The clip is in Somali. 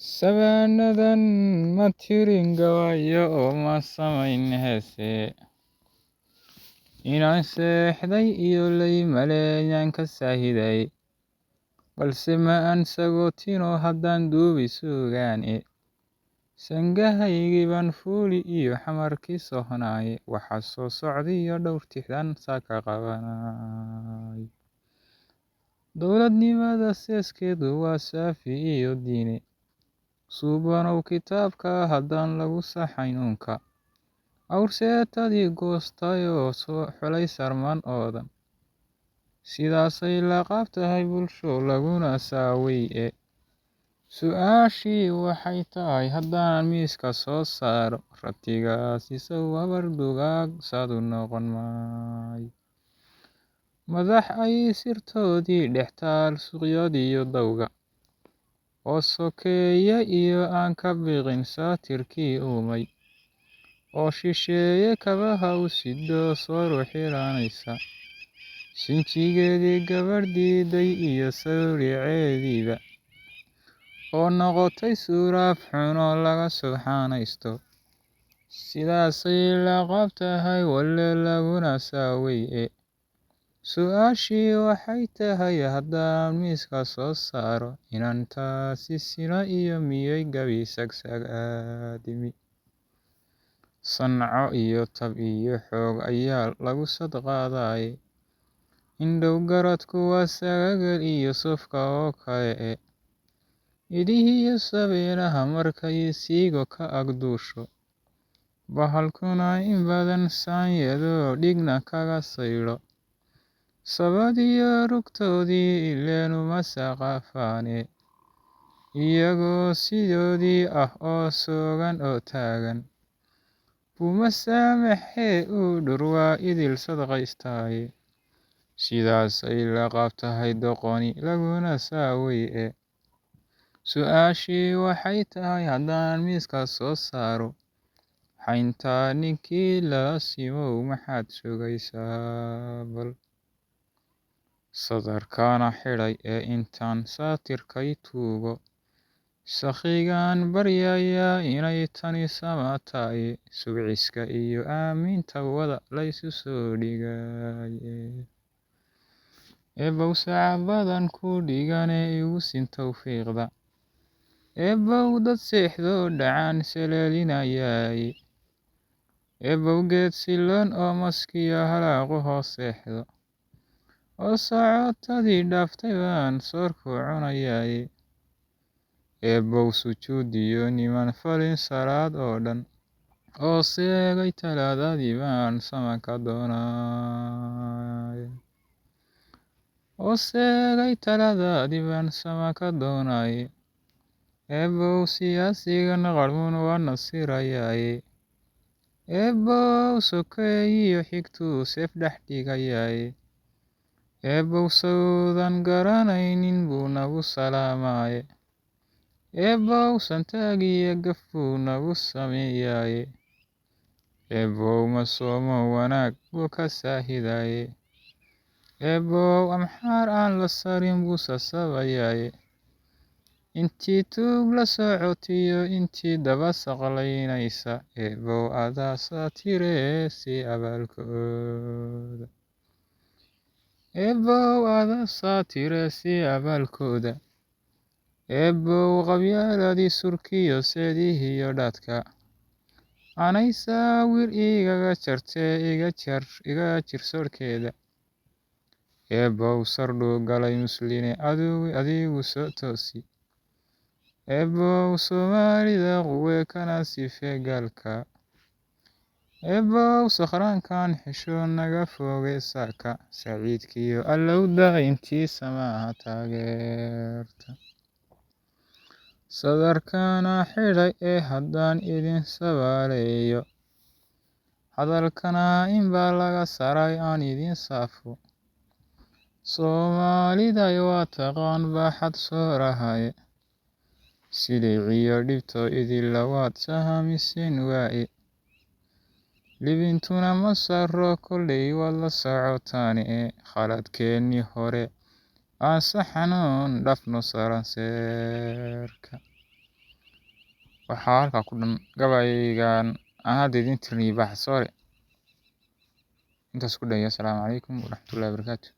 Sabaanadan ma tirin gabayo oo ma samayn heese, inaan seexday iyo lay maleeyaan ka saahiday, balse ma aan sagootino haddaan duubi sugaane, sangahaygii baan fuuli iyo xamarkii sohnaaye, waxa soo socdiyo dhowr tixdan saaka qabanay. Dowladnimada seeskeedu waa saafi iyo diine, suubanow kitaabka haddaan lagu saxayn uunka, awrseetadii goostayoo soo xulay sarmaan oodan, sidaasay la qaab tahay bulsho laguna saaway su'aashii waxay tahay haddaan miiska soo saaro, ratigaasi sow habar dugaag saadu noqon maayo. Madax ay sirtoodii dhex taal suuqyadiyo dawga, oo sokeeye iyo aan ka biqin saatirkii uumay, oo shisheeye kabaha u sido sooru xiranaysa, sinjigeedii gabadh diiday iyo sawriceediiba, oo noqotay suuraaf xuno laga subxanaysto, sidaasay la qaab tahay walle laguna saaway su'aashii waxay tahay haddaan miiska soo saaro, inantaasi sina iyo miyay gabi sagsagaadimi, sanco iyo tab iyo xoog ayaa lagu sadqaaday, indhow garadku waa sagagal iyo sufka oo kale idihiyo sabeelaha markay siigo ka agduusho, bahalkuna in badan saanyado dhigna kaga saydho, sabadiyo rugtoodii ileenuma saqafaane, iyagoo sidoodii ah oo soogan oo taagan, buma saamaxee uu dhurwaa idil sadqaystaaye, sidaasay la qaab tahay doqoni laguna saaway su'aashii waxay tahay haddaan miiska soo saaro, xayntaa ninkii lala simow maxaad sugaysaa bal. Sadarkaana xidhay intaan saatirkay tuugo, sakhigaan baryayaa inay tani samataye, subciska iyo aaminta wada laysu soo dhigay, eebow sacabadan ku dhigane igu sin tawfiiqda, eebow dad seexdo dhacaan seleelinayay, eebow geed siloon oo maskiyo halaaqu hoos seexdo, oo socotadii dhaaftay baan soorku cunayay, eebow sujuudiyo niman falin salaad oo dhan, oo seegay talaadadii baan sama ka doonay, oo seegay talaadadii baan sama ka doonay, eebow siyaasigan qarmuun waa nasirayay, eebow sokeeyiyo xigtuu seef dhex dhigayay, eebow sawdan garanaynin buu nagu salaamaye, eebow santaagiyo gaf buu nagu sameeyaye, eebow masoomo wanaag buu ka saahidaye, eebow amxaar aan la sarin buu sasabayaye, intii tuug la socotiyo intii daba saqlaynaysa, eebow adaa saatire si abaalkooda, eebow adaa saatire si abaalkooda, eebow qabyaaladii surkiyo seedihiyo dhaadka, anay saawir igaga jartee iga jir soorhkeeda, eebow sardhuu galay musline adigu soo toosi, eebow soomaalida quwe kana sifee gaalka, eebow sakhraankan xisho naga foge saaka, saciidkiyo allowda intii samaha taageerta. Sadarkana xidhay haddaan idin sabaaleeyo, hadalkana in baa laga saray aan idin saafo, Soomaaliday waa taqaan baaxad soorahaye, siliciyo dhibto idila waad sahamiseen waaye, libintuna ma saro kolley waad la socotaane, khaladkeennii hore aan saxanoon dhafno saranseerka. waxaa halkaa ku dhan gabaygan aan hadda idin tiriyay Baxsoore intaas ku dhan. Assalaamu calaykum waraxmatullaahi wabarakaatu.